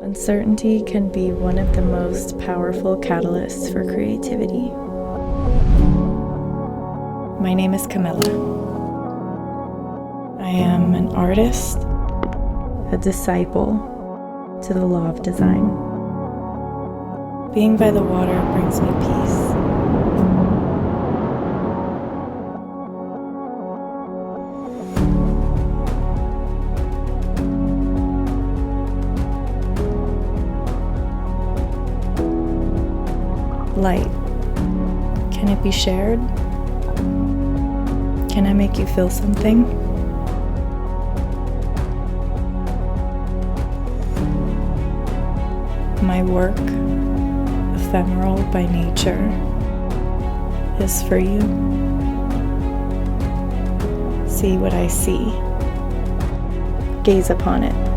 Uncertainty can be one of the most powerful catalysts for creativity. My name is Camilla. I am an artist, a disciple to the law of design. Being by the water brings me peace. Light. Can it be shared? Can I make you feel something? My work, ephemeral by nature, is for you. See what I see. Gaze upon it.